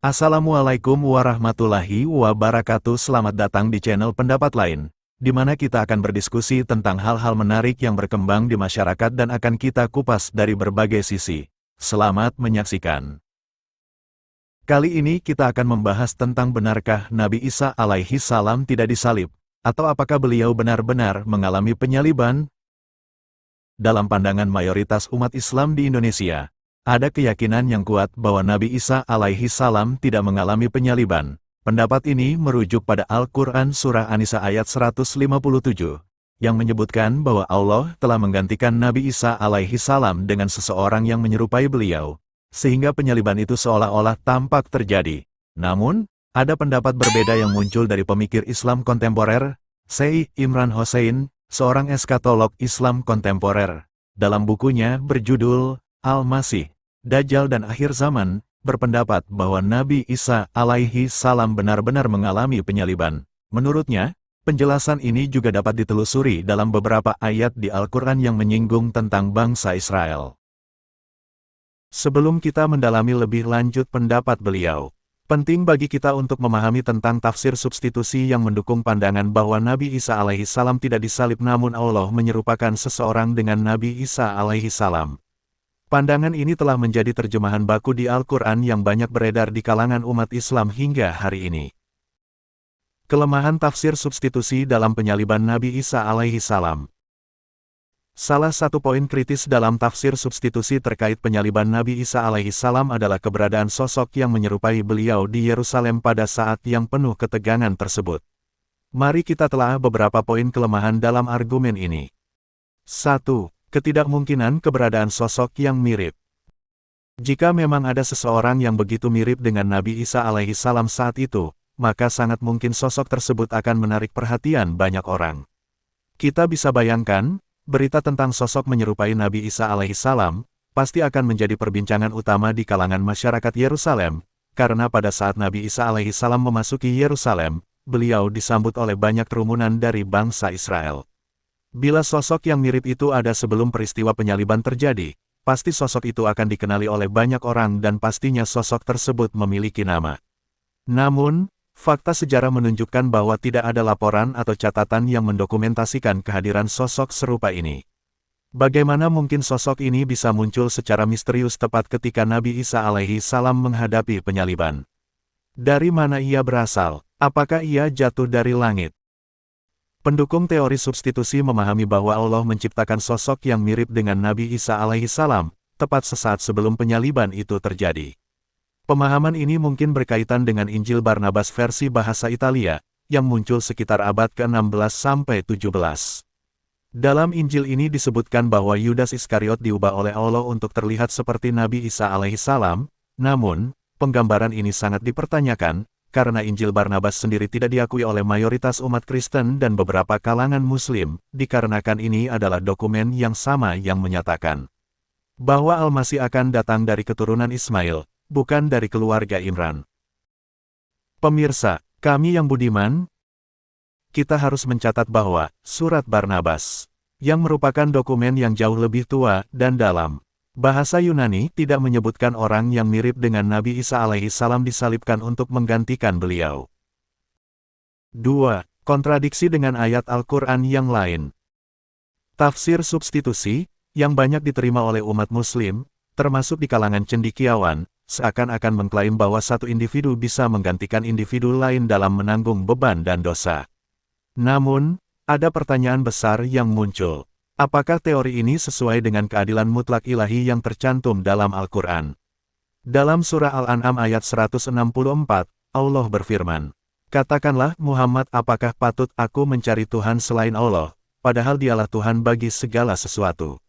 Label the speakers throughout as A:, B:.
A: Assalamualaikum warahmatullahi wabarakatuh. Selamat datang di channel Pendapat Lain, di mana kita akan berdiskusi tentang hal-hal menarik yang berkembang di masyarakat dan akan kita kupas dari berbagai sisi. Selamat menyaksikan. Kali ini kita akan membahas tentang benarkah Nabi Isa alaihi salam tidak disalib, atau apakah beliau benar-benar mengalami penyaliban? Dalam pandangan mayoritas umat Islam di Indonesia, ada keyakinan yang kuat bahwa Nabi Isa alaihi salam tidak mengalami penyaliban. Pendapat ini merujuk pada Al-Quran Surah An-Nisa ayat 157, yang menyebutkan bahwa Allah telah menggantikan Nabi Isa alaihi salam dengan seseorang yang menyerupai beliau, sehingga penyaliban itu seolah-olah tampak terjadi. Namun, ada pendapat berbeda yang muncul dari pemikir Islam kontemporer, Syekh Imran Hosein, seorang eskatolog Islam kontemporer. Dalam bukunya berjudul Al-Masih, Dajjal dan Akhir Zaman, berpendapat bahwa Nabi Isa alaihi salam benar-benar mengalami penyaliban. Menurutnya, penjelasan ini juga dapat ditelusuri dalam beberapa ayat di Al-Quran yang menyinggung tentang bangsa Israel. Sebelum kita mendalami lebih lanjut pendapat beliau, penting bagi kita untuk memahami tentang tafsir substitusi yang mendukung pandangan bahwa Nabi Isa alaihi salam tidak disalib namun Allah menyerupakan seseorang dengan Nabi Isa alaihi salam. Pandangan ini telah menjadi terjemahan baku di Al-Quran yang banyak beredar di kalangan umat Islam hingga hari ini. Kelemahan tafsir substitusi dalam penyaliban Nabi Isa alaihi salam. Salah satu poin kritis dalam tafsir substitusi terkait penyaliban Nabi Isa alaihi salam adalah keberadaan sosok yang menyerupai beliau di Yerusalem pada saat yang penuh ketegangan tersebut. Mari kita telah beberapa poin kelemahan dalam argumen ini. 1. Ketidakmungkinan keberadaan sosok yang mirip. Jika memang ada seseorang yang begitu mirip dengan Nabi Isa alaihi salam saat itu, maka sangat mungkin sosok tersebut akan menarik perhatian banyak orang. Kita bisa bayangkan, berita tentang sosok menyerupai Nabi Isa alaihi salam pasti akan menjadi perbincangan utama di kalangan masyarakat Yerusalem, karena pada saat Nabi Isa alaihi salam memasuki Yerusalem, beliau disambut oleh banyak kerumunan dari bangsa Israel. Bila sosok yang mirip itu ada sebelum peristiwa penyaliban terjadi, pasti sosok itu akan dikenali oleh banyak orang dan pastinya sosok tersebut memiliki nama. Namun, fakta sejarah menunjukkan bahwa tidak ada laporan atau catatan yang mendokumentasikan kehadiran sosok serupa ini. Bagaimana mungkin sosok ini bisa muncul secara misterius tepat ketika Nabi Isa alaihi salam menghadapi penyaliban? Dari mana ia berasal? Apakah ia jatuh dari langit? Pendukung teori substitusi memahami bahwa Allah menciptakan sosok yang mirip dengan Nabi Isa alaihi salam, tepat sesaat sebelum penyaliban itu terjadi. Pemahaman ini mungkin berkaitan dengan Injil Barnabas versi bahasa Italia, yang muncul sekitar abad ke-16 sampai 17. Dalam Injil ini disebutkan bahwa Yudas Iskariot diubah oleh Allah untuk terlihat seperti Nabi Isa alaihi salam, namun, penggambaran ini sangat dipertanyakan, karena Injil Barnabas sendiri tidak diakui oleh mayoritas umat Kristen dan beberapa kalangan Muslim, dikarenakan ini adalah dokumen yang sama yang menyatakan bahwa Al-Masih akan datang dari keturunan Ismail, bukan dari keluarga Imran. Pemirsa, kami yang budiman, kita harus mencatat bahwa Surat Barnabas, yang merupakan dokumen yang jauh lebih tua dan dalam bahasa Yunani, tidak menyebutkan orang yang mirip dengan Nabi Isa alaihi salam disalibkan untuk menggantikan beliau. 2. Kontradiksi dengan ayat Al-Quran yang lain. Tafsir substitusi, yang banyak diterima oleh umat Muslim, termasuk di kalangan cendekiawan, seakan-akan mengklaim bahwa satu individu bisa menggantikan individu lain dalam menanggung beban dan dosa. Namun, ada pertanyaan besar yang muncul. Apakah teori ini sesuai dengan keadilan mutlak ilahi yang tercantum dalam Al-Quran? Dalam surah Al-An'am ayat 164, Allah berfirman, "Katakanlah Muhammad, apakah patut aku mencari Tuhan selain Allah, padahal dialah Tuhan bagi segala sesuatu.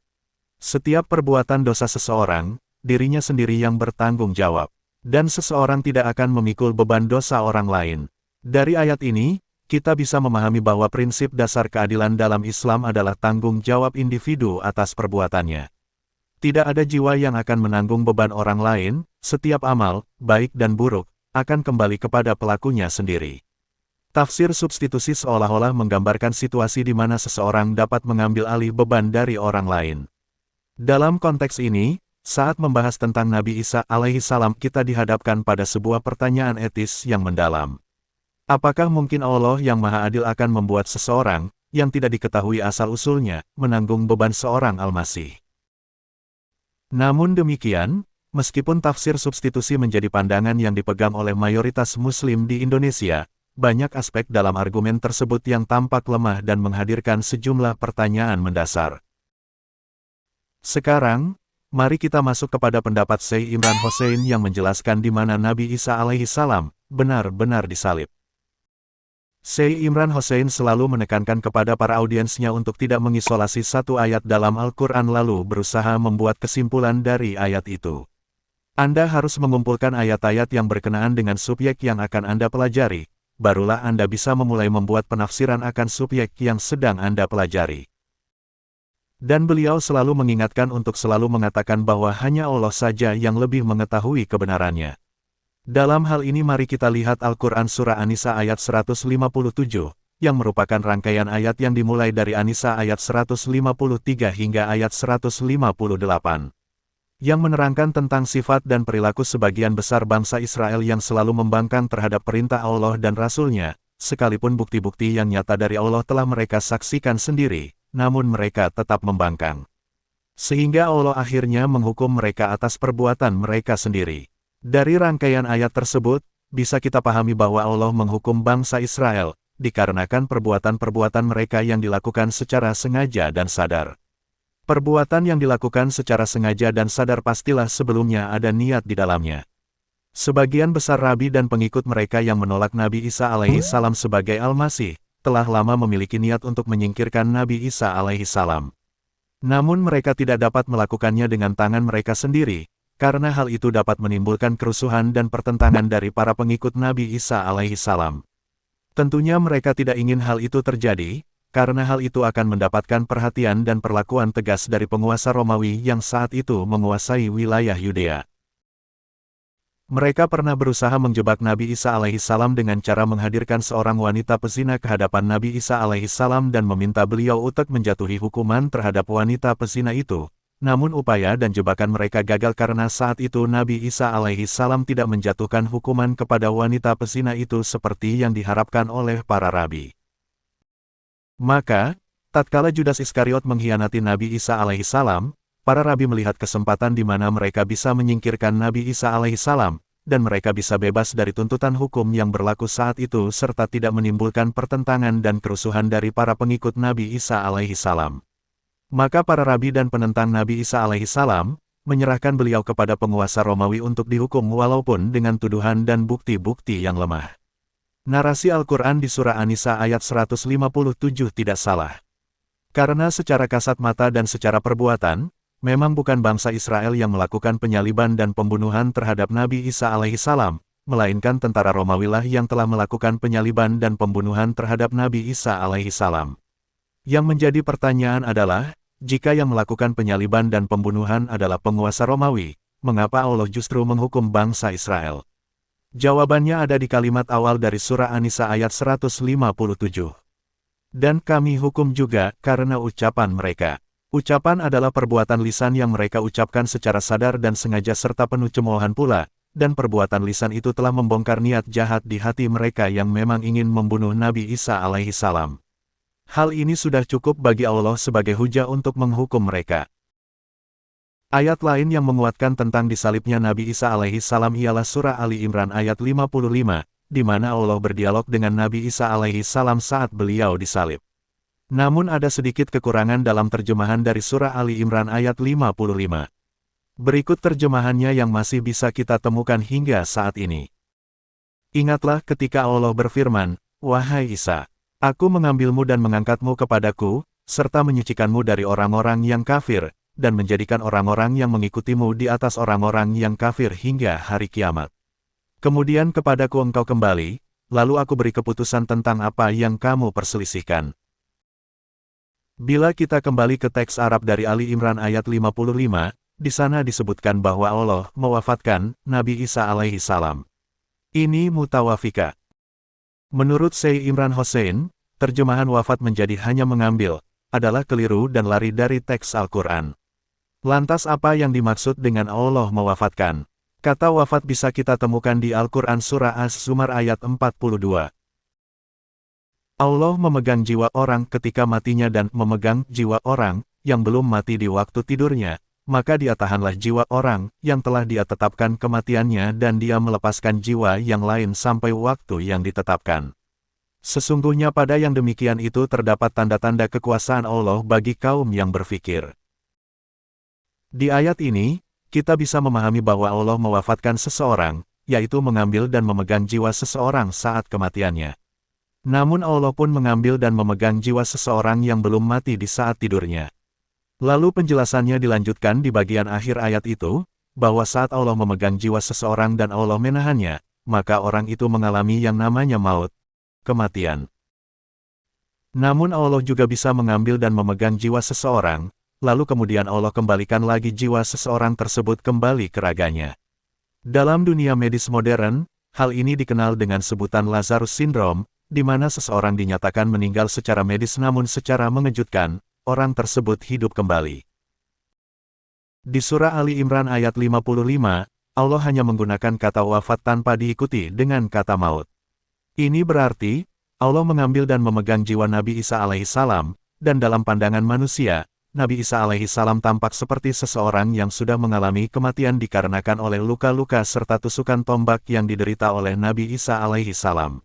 A: Setiap perbuatan dosa seseorang, dirinya sendiri yang bertanggung jawab, dan seseorang tidak akan memikul beban dosa orang lain." Dari ayat ini, kita bisa memahami bahwa prinsip dasar keadilan dalam Islam adalah tanggung jawab individu atas perbuatannya. Tidak ada jiwa yang akan menanggung beban orang lain, setiap amal, baik dan buruk, akan kembali kepada pelakunya sendiri. Tafsir substitusi seolah-olah menggambarkan situasi di mana seseorang dapat mengambil alih beban dari orang lain. Dalam konteks ini, Saat membahas tentang Nabi Isa alaihi salam, kita dihadapkan pada sebuah pertanyaan etis yang mendalam. Apakah mungkin Allah yang Maha Adil akan membuat seseorang, yang tidak diketahui asal-usulnya, menanggung beban seorang Al-Masih? Namun demikian, meskipun tafsir substitusi menjadi pandangan yang dipegang oleh mayoritas Muslim di Indonesia, banyak aspek dalam argumen tersebut yang tampak lemah dan menghadirkan sejumlah pertanyaan mendasar. Sekarang, mari kita masuk kepada pendapat Syekh Imran Hosein yang menjelaskan di mana Nabi Isa alaihi salam benar-benar disalib. Syekh Imran Hosein selalu menekankan kepada para audiensnya untuk tidak mengisolasi satu ayat dalam Al-Quran lalu berusaha membuat kesimpulan dari ayat itu. Anda harus mengumpulkan ayat-ayat yang berkenaan dengan subjek yang akan Anda pelajari, barulah Anda bisa memulai membuat penafsiran akan subjek yang sedang Anda pelajari. Dan beliau selalu mengingatkan untuk selalu mengatakan bahwa hanya Allah saja yang lebih mengetahui kebenarannya. Dalam hal ini mari kita lihat Al-Quran Surah An-Nisa ayat 157, yang merupakan rangkaian ayat yang dimulai dari An-Nisa ayat 153 hingga ayat 158. Yang menerangkan tentang sifat dan perilaku sebagian besar bangsa Israel yang selalu membangkang terhadap perintah Allah dan Rasul-Nya, sekalipun bukti-bukti yang nyata dari Allah telah mereka saksikan sendiri, namun mereka tetap membangkang. Sehingga Allah akhirnya menghukum mereka atas perbuatan mereka sendiri. Dari rangkaian ayat tersebut, bisa kita pahami bahwa Allah menghukum bangsa Israel, dikarenakan perbuatan-perbuatan mereka yang dilakukan secara sengaja dan sadar. Perbuatan yang dilakukan secara sengaja dan sadar pastilah sebelumnya ada niat di dalamnya. Sebagian besar rabi dan pengikut mereka yang menolak Nabi Isa alaihi salam sebagai Al-Masih, telah lama memiliki niat untuk menyingkirkan Nabi Isa alaihi salam. Namun mereka tidak dapat melakukannya dengan tangan mereka sendiri, karena hal itu dapat menimbulkan kerusuhan dan pertentangan dari para pengikut Nabi Isa alaihi salam. Tentunya mereka tidak ingin hal itu terjadi, karena hal itu akan mendapatkan perhatian dan perlakuan tegas dari penguasa Romawi yang saat itu menguasai wilayah Yudea. Mereka pernah berusaha menjebak Nabi Isa alaihi salam dengan cara menghadirkan seorang wanita pezina ke hadapan Nabi Isa alaihi salam dan meminta beliau untuk menjatuhi hukuman terhadap wanita pezina itu. Namun upaya dan jebakan mereka gagal karena saat itu Nabi Isa alaihi salam tidak menjatuhkan hukuman kepada wanita pezina itu seperti yang diharapkan oleh para rabi. Maka, tatkala Judas Iskariot mengkhianati Nabi Isa alaihi salam, para rabi melihat kesempatan di mana mereka bisa menyingkirkan Nabi Isa alaihi salam, dan mereka bisa bebas dari tuntutan hukum yang berlaku saat itu serta tidak menimbulkan pertentangan dan kerusuhan dari para pengikut Nabi Isa alaihi salam. Maka para rabi dan penentang Nabi Isa alaihi salam, menyerahkan beliau kepada penguasa Romawi untuk dihukum walaupun dengan tuduhan dan bukti-bukti yang lemah. Narasi Al-Quran di Surah An-Nisa ayat 157 tidak salah. Karena secara kasat mata dan secara perbuatan, memang bukan bangsa Israel yang melakukan penyaliban dan pembunuhan terhadap Nabi Isa alaihi salam, melainkan tentara Romawilah yang telah melakukan penyaliban dan pembunuhan terhadap Nabi Isa alaihi salam. Yang menjadi pertanyaan adalah, jika yang melakukan penyaliban dan pembunuhan adalah penguasa Romawi, mengapa Allah justru menghukum bangsa Israel? Jawabannya ada di kalimat awal dari Surah An-Nisa ayat 157. Dan kami hukum juga karena ucapan mereka. Ucapan adalah perbuatan lisan yang mereka ucapkan secara sadar dan sengaja serta penuh cemoohan pula, dan perbuatan lisan itu telah membongkar niat jahat di hati mereka yang memang ingin membunuh Nabi Isa alaihi salam. Hal ini sudah cukup bagi Allah sebagai hujah untuk menghukum mereka. Ayat lain yang menguatkan tentang disalibnya Nabi Isa alaihi salam ialah Surah Ali Imran ayat 55, di mana Allah berdialog dengan Nabi Isa alaihi salam saat beliau disalib. Namun ada sedikit kekurangan dalam terjemahan dari Surah Ali Imran ayat 55. Berikut terjemahannya yang masih bisa kita temukan hingga saat ini. Ingatlah ketika Allah berfirman, "Wahai Isa, Aku mengambilmu dan mengangkatmu kepadaku, serta menyucikanmu dari orang-orang yang kafir, dan menjadikan orang-orang yang mengikutimu di atas orang-orang yang kafir hingga hari kiamat. Kemudian kepadaku engkau kembali, lalu aku beri keputusan tentang apa yang kamu perselisihkan." Bila kita kembali ke teks Arab dari Ali Imran ayat 55, di sana disebutkan bahwa Allah mewafatkan Nabi Isa alaihi salam. Ini mutawafika. Menurut Syekh Imran Hosein, terjemahan wafat menjadi hanya mengambil, adalah keliru dan lari dari teks Al-Quran. Lantas apa yang dimaksud dengan Allah mewafatkan? Kata wafat bisa kita temukan di Al-Quran Surah Az-Zumar ayat 42. Allah memegang jiwa orang ketika matinya dan memegang jiwa orang yang belum mati di waktu tidurnya, maka dia tahanlah jiwa orang yang telah dia tetapkan kematiannya dan dia melepaskan jiwa yang lain sampai waktu yang ditetapkan. Sesungguhnya pada yang demikian itu terdapat tanda-tanda kekuasaan Allah bagi kaum yang berfikir. Di ayat ini, kita bisa memahami bahwa Allah mewafatkan seseorang, yaitu mengambil dan memegang jiwa seseorang saat kematiannya. Namun Allah pun mengambil dan memegang jiwa seseorang yang belum mati di saat tidurnya. Lalu penjelasannya dilanjutkan di bagian akhir ayat itu, bahwa saat Allah memegang jiwa seseorang dan Allah menahannya, maka orang itu mengalami yang namanya maut, kematian. Namun Allah juga bisa mengambil dan memegang jiwa seseorang, lalu kemudian Allah kembalikan lagi jiwa seseorang tersebut kembali ke raganya. Dalam dunia medis modern, hal ini dikenal dengan sebutan Lazarus Syndrome, di mana seseorang dinyatakan meninggal secara medis namun secara mengejutkan, orang tersebut hidup kembali. Di surah Ali Imran ayat 55, Allah hanya menggunakan kata wafat tanpa diikuti dengan kata maut. Ini berarti, Allah mengambil dan memegang jiwa Nabi Isa alaihissalam, dan dalam pandangan manusia, Nabi Isa alaihissalam tampak seperti seseorang yang sudah mengalami kematian dikarenakan oleh luka-luka serta tusukan tombak yang diderita oleh Nabi Isa alaihissalam.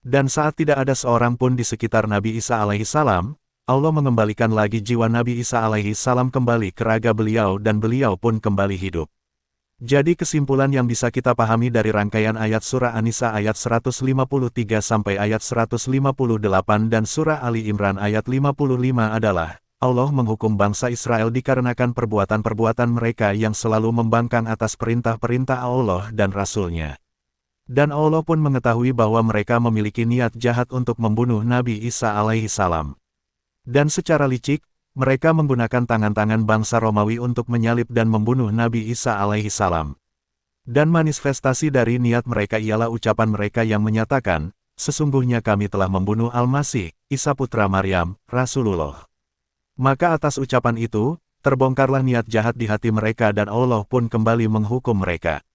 A: Dan saat tidak ada seorang pun di sekitar Nabi Isa alaihissalam, Allah mengembalikan lagi jiwa Nabi Isa alaihissalam kembali ke raga beliau dan beliau pun kembali hidup. Jadi kesimpulan yang bisa kita pahami dari rangkaian ayat surah An-Nisa ayat 153 sampai ayat 158 dan surah Ali Imran ayat 55 adalah, Allah menghukum bangsa Israel dikarenakan perbuatan-perbuatan mereka yang selalu membangkang atas perintah-perintah Allah dan Rasul-Nya. Dan Allah pun mengetahui bahwa mereka memiliki niat jahat untuk membunuh Nabi Isa alaihissalam. Dan secara licik, mereka menggunakan tangan-tangan bangsa Romawi untuk menyalib dan membunuh Nabi Isa alaihissalam. Dan manifestasi dari niat mereka ialah ucapan mereka yang menyatakan, sesungguhnya kami telah membunuh Al-Masih, Isa putra Maryam, Rasulullah. Maka atas ucapan itu, terbongkarlah niat jahat di hati mereka dan Allah pun kembali menghukum mereka.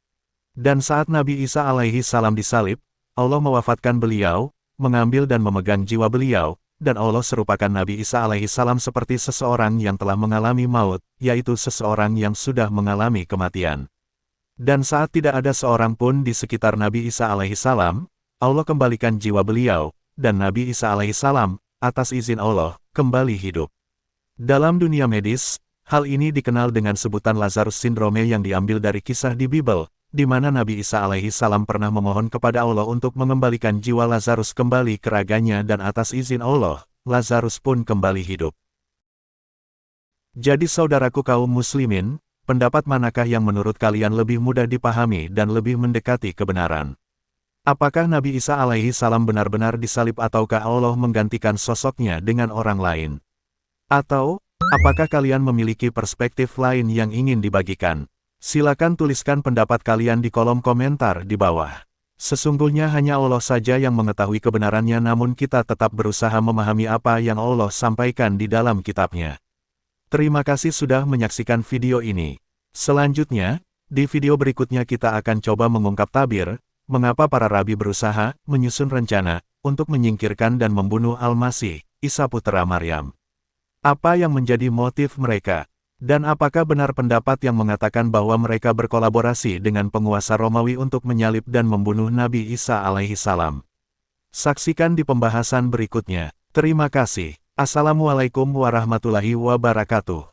A: Dan saat Nabi Isa alaihissalam disalib, Allah mewafatkan beliau, mengambil dan memegang jiwa beliau, dan Allah serupakan Nabi Isa alaihissalam seperti seseorang yang telah mengalami maut, yaitu seseorang yang sudah mengalami kematian. Dan saat tidak ada seorang pun di sekitar Nabi Isa alaihissalam, Allah kembalikan jiwa beliau, dan Nabi Isa alaihissalam, atas izin Allah, kembali hidup. Dalam dunia medis, hal ini dikenal dengan sebutan Lazarus Syndrome yang diambil dari kisah di Bible, di mana Nabi Isa alaihissalam pernah memohon kepada Allah untuk mengembalikan jiwa Lazarus kembali ke raganya dan atas izin Allah, Lazarus pun kembali hidup. Jadi saudaraku kaum muslimin, pendapat manakah yang menurut kalian lebih mudah dipahami dan lebih mendekati kebenaran? Apakah Nabi Isa alaihissalam benar-benar disalib ataukah Allah menggantikan sosoknya dengan orang lain? Atau, apakah kalian memiliki perspektif lain yang ingin dibagikan? Silakan tuliskan pendapat kalian di kolom komentar di bawah. Sesungguhnya hanya Allah saja yang mengetahui kebenarannya namun kita tetap berusaha memahami apa yang Allah sampaikan di dalam kitabnya. Terima kasih sudah menyaksikan video ini. Selanjutnya, di video berikutnya kita akan coba mengungkap tabir, mengapa para rabi berusaha menyusun rencana untuk menyingkirkan dan membunuh Al-Masih, Isa putra Maryam. Apa yang menjadi motif mereka? Dan apakah benar pendapat yang mengatakan bahwa mereka berkolaborasi dengan penguasa Romawi untuk menyalib dan membunuh Nabi Isa alaihissalam? Saksikan di pembahasan berikutnya. Terima kasih. Assalamualaikum warahmatullahi wabarakatuh.